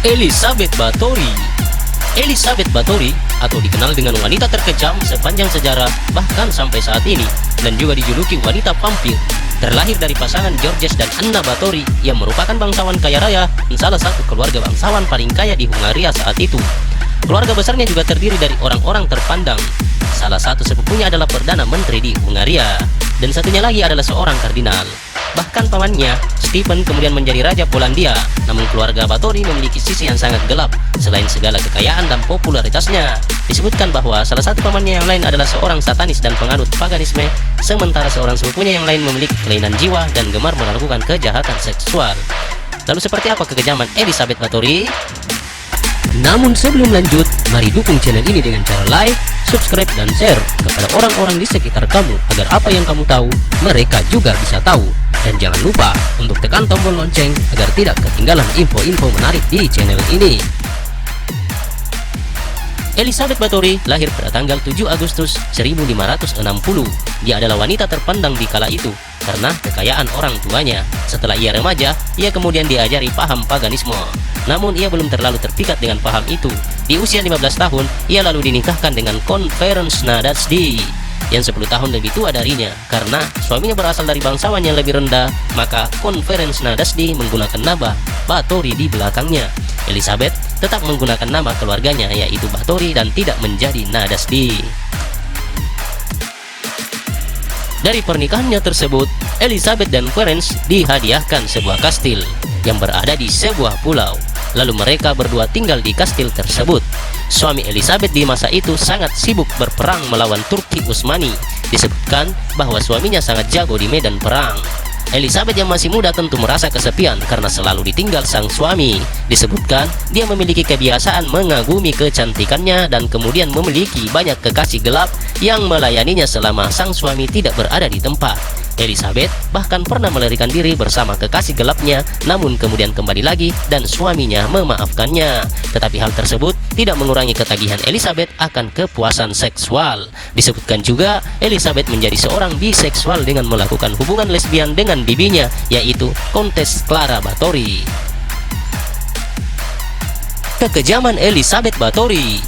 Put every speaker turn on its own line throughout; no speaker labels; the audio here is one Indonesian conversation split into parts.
Elizabeth Bathory. Elizabeth Bathory atau dikenal dengan wanita terkejam sepanjang sejarah bahkan sampai saat ini, dan juga dijuluki wanita vampir, terlahir dari pasangan Georges dan Anna Bathory yang merupakan bangsawan kaya raya dan salah satu keluarga bangsawan paling kaya di Hungaria saat itu. Keluarga besarnya juga terdiri dari orang-orang terpandang. Salah satu sepupunya adalah Perdana Menteri di Hungaria, dan satunya lagi adalah seorang kardinal. Bahkan pamannya, Stephen, kemudian menjadi Raja Polandia. Namun keluarga Bathory memiliki sisi yang sangat gelap. Selain segala kekayaan dan popularitasnya, disebutkan bahwa salah satu pamannya yang lain adalah seorang satanis dan penganut paganisme, sementara seorang sepupunya yang lain memiliki kelainan jiwa dan gemar melakukan kejahatan seksual. Lalu seperti apa kekejaman Elizabeth Bathory? Namun sebelum lanjut, mari dukung channel ini dengan cara like, subscribe, dan share kepada orang-orang di sekitar kamu agar apa yang kamu tahu, mereka juga bisa tahu. Dan jangan lupa untuk tekan tombol lonceng agar tidak ketinggalan info-info menarik di channel ini. Elizabeth Bathory lahir pada tanggal 7 Agustus 1560. Dia adalah wanita terpandang di kala itu karena kekayaan orang tuanya. Setelah ia remaja, ia kemudian diajari paham paganisme. Namun ia belum terlalu terpikat dengan paham itu. Di usia 15 tahun, ia lalu dinikahkan dengan Konferens Nadasdi yang 10 tahun lebih tua darinya. Karena suaminya berasal dari bangsawan yang lebih rendah, maka Konferens Nadasdi menggunakan nama Bathory di belakangnya. Elizabeth tetap menggunakan nama keluarganya, yaitu Bathory, dan tidak menjadi Nadasdi. Dari pernikahannya tersebut, Elizabeth dan Ferenc dihadiahkan sebuah kastil yang berada di sebuah pulau. Lalu mereka berdua tinggal di kastil tersebut. Suami Elizabeth di masa itu sangat sibuk berperang melawan Turki Utsmani. Disebutkan bahwa suaminya sangat jago di medan perang. Elizabeth yang masih muda tentu merasa kesepian karena selalu ditinggal sang suami. Disebutkan dia memiliki kebiasaan mengagumi kecantikannya dan kemudian memiliki banyak kekasih gelap yang melayaninya selama sang suami tidak berada di tempat. Elizabeth bahkan pernah melarikan diri bersama kekasih gelapnya, namun kemudian kembali lagi dan suaminya memaafkannya. Tetapi hal tersebut tidak mengurangi ketagihan Elizabeth akan kepuasan seksual. Disebutkan juga Elizabeth menjadi seorang biseksual dengan melakukan hubungan lesbian dengan bibinya, yaitu Kontes Clara Bathory. Kekejaman Elizabeth Bathory.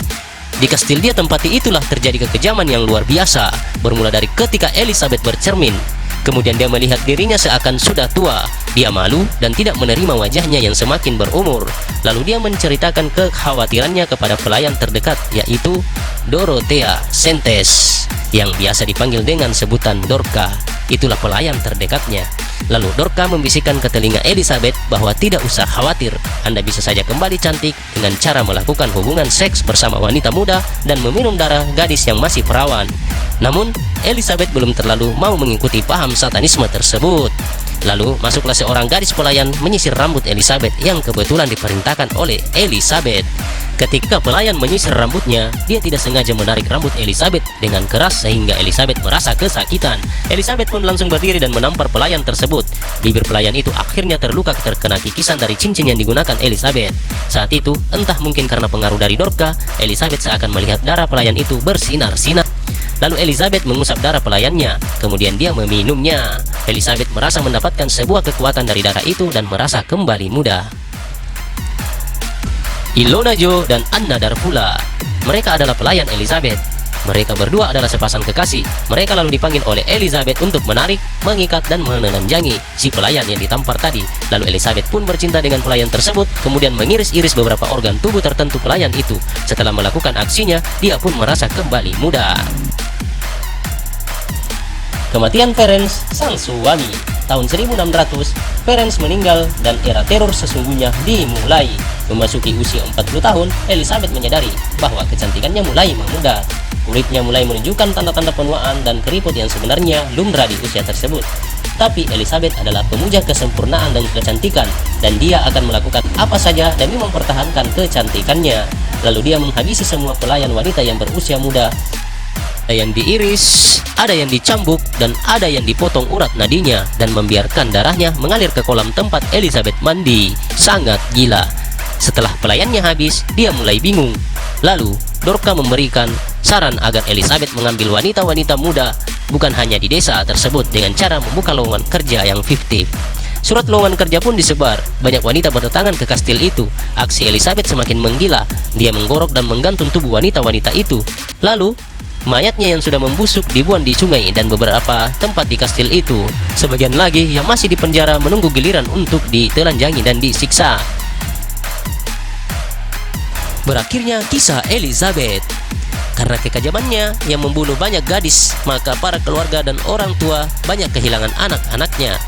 Di kastil dia tempati itulah terjadi kekejaman yang luar biasa, bermula dari ketika Elizabeth bercermin. Kemudian dia melihat dirinya seakan sudah tua. Dia malu dan tidak menerima wajahnya yang semakin berumur. Lalu dia menceritakan kekhawatirannya kepada pelayan terdekat, yaitu Dorothea Sentes, yang biasa dipanggil dengan sebutan Dorka. Itulah pelayan terdekatnya. Lalu Dorka membisikkan ke telinga Elizabeth bahwa tidak usah khawatir, Anda bisa saja kembali cantik dengan cara melakukan hubungan seks bersama wanita muda dan meminum darah gadis yang masih perawan. Namun Elizabeth belum terlalu mau mengikuti paham satanisme tersebut. Lalu masuklah seorang gadis pelayan menyisir rambut Elizabeth yang kebetulan diperintahkan oleh Elizabeth. Ketika pelayan menyisir rambutnya, dia tidak sengaja menarik rambut Elizabeth dengan keras sehingga Elizabeth merasa kesakitan. Elizabeth pun langsung berdiri dan menampar pelayan tersebut. Bibir pelayan itu akhirnya terluka terkena kikisan dari cincin yang digunakan Elizabeth. Saat itu, entah mungkin karena pengaruh dari Dorka, Elizabeth seakan melihat darah pelayan itu bersinar-sinar. Lalu Elizabeth mengusap darah pelayannya, kemudian dia meminumnya. Elizabeth merasa mendapatkan sebuah kekuatan dari darah itu dan merasa kembali muda. Ilona Jo dan Anna Darfula. Mereka adalah pelayan Elizabeth. Mereka berdua adalah sepasang kekasih. Mereka lalu dipanggil oleh Elizabeth untuk menarik, mengikat, dan menelanjangi si pelayan yang ditampar tadi. Lalu Elizabeth pun bercinta dengan pelayan tersebut, kemudian mengiris-iris beberapa organ tubuh tertentu pelayan itu. Setelah melakukan aksinya, dia pun merasa kembali muda. Kematian Ferenc, sang suami. Tahun 1600, Ferenc meninggal dan era teror sesungguhnya dimulai. Memasuki usia 40 tahun, Elizabeth menyadari bahwa kecantikannya mulai memudar. Kulitnya mulai menunjukkan tanda-tanda penuaan dan keriput yang sebenarnya lumrah di usia tersebut. Tapi Elizabeth adalah pemuja kesempurnaan dan kecantikan, dan dia akan melakukan apa saja demi mempertahankan kecantikannya. Lalu dia menghabisi semua pelayan wanita yang berusia muda. Ada yang diiris, ada yang dicambuk, dan ada yang dipotong urat nadinya dan membiarkan darahnya mengalir ke kolam tempat Elizabeth mandi. Sangat gila. Setelah pelayannya habis, dia mulai bingung. Lalu Dorka memberikan saran agar Elizabeth mengambil wanita-wanita muda bukan hanya di desa tersebut dengan cara membuka lowongan kerja yang fiktif. Surat lowongan kerja pun disebar. Banyak wanita berdatangan ke kastil itu. Aksi Elizabeth semakin menggila. Dia menggorok dan menggantung tubuh wanita-wanita itu. Lalu mayatnya yang sudah membusuk dibuang di sungai dan beberapa tempat di kastil itu. Sebagian lagi yang masih di penjara menunggu giliran untuk ditelanjangi dan disiksa. Berakhirnya kisah Elizabeth. Karena kekajamannya yang membunuh banyak gadis, maka para keluarga dan orang tua banyak kehilangan anak-anaknya.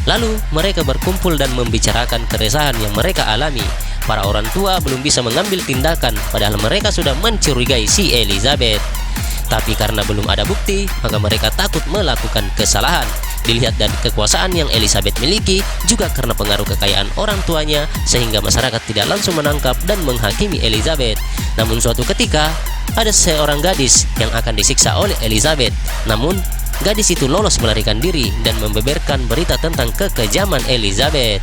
Lalu mereka berkumpul dan membicarakan keresahan yang mereka alami. Para orang tua belum bisa mengambil tindakan, padahal mereka sudah mencurigai si Elizabeth. Tapi karena belum ada bukti, maka mereka takut melakukan kesalahan. Dilihat dari kekuasaan yang Elizabeth miliki, juga karena pengaruh kekayaan orang tuanya, sehingga masyarakat tidak langsung menangkap dan menghakimi Elizabeth. Namun suatu ketika, ada seorang gadis yang akan disiksa oleh Elizabeth. Namun, gadis itu lolos melarikan diri dan membeberkan berita tentang kekejaman Elizabeth.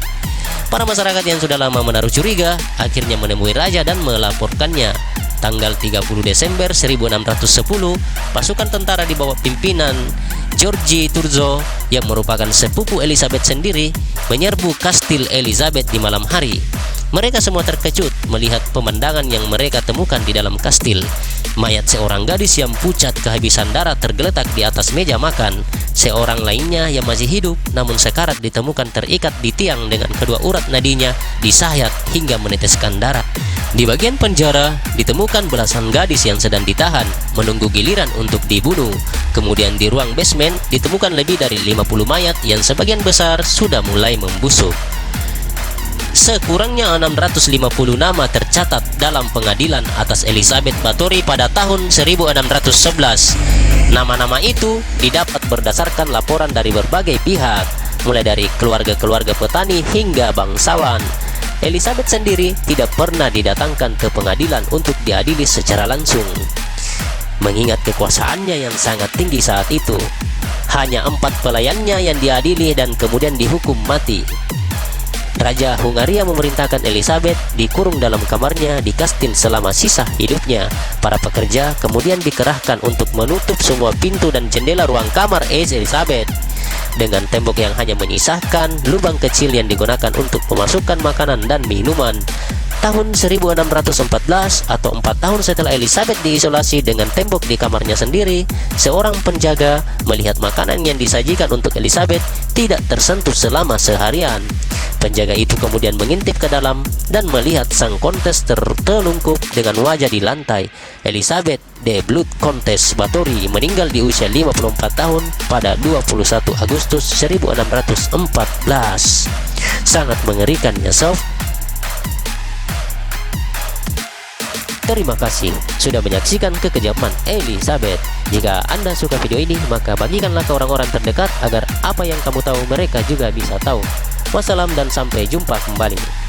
Para masyarakat yang sudah lama menaruh curiga, akhirnya menemui raja dan melaporkannya. Tanggal 30 Desember 1610, pasukan tentara di bawah pimpinan Georgi Turzo yang merupakan sepupu Elizabeth sendiri menyerbu kastil Elizabeth di malam hari. Mereka semua terkejut melihat pemandangan yang mereka temukan di dalam kastil. Mayat seorang gadis yang pucat kehabisan darah tergeletak di atas meja makan. Seorang lainnya yang masih hidup namun sekarat ditemukan terikat di tiang dengan kedua urat nadinya disayat hingga meneteskan darah. Di bagian penjara ditemukan belasan gadis yang sedang ditahan menunggu giliran untuk dibunuh. Kemudian di ruang basement ditemukan lebih dari 50 mayat yang sebagian besar sudah mulai membusuk. Sekurangnya 650 nama tercatat dalam pengadilan atas Elizabeth Báthory pada tahun 1611. Nama-nama itu didapat berdasarkan laporan dari berbagai pihak, mulai dari keluarga-keluarga petani hingga bangsawan. Elizabeth sendiri tidak pernah didatangkan ke pengadilan untuk diadili secara langsung. Mengingat kekuasaannya yang sangat tinggi saat itu, hanya 4 pelayannya yang diadili dan kemudian dihukum mati. Raja Hungaria memerintahkan Elizabeth dikurung dalam kamarnya di kastil selama sisa hidupnya. Para pekerja kemudian dikerahkan untuk menutup semua pintu dan jendela ruang kamar Elizabeth dengan tembok yang hanya menyisakan lubang kecil yang digunakan untuk memasukkan makanan dan minuman. Tahun 1614 atau 4 tahun setelah Elizabeth diisolasi dengan tembok di kamarnya sendiri, seorang penjaga melihat makanan yang disajikan untuk Elizabeth tidak tersentuh selama seharian. Penjaga itu kemudian mengintip ke dalam dan melihat sang kontes tertelungkup dengan wajah di lantai. Elizabeth the Blood Countess Báthory meninggal di usia 54 tahun pada 21 Agustus 1614. Sangat mengerikan ya sob. Terima kasih sudah menyaksikan kekejaman Elizabeth. Jika Anda suka video ini, maka bagikanlah ke orang-orang terdekat agar apa yang kamu tahu mereka juga bisa tahu. Wassalam dan sampai jumpa kembali.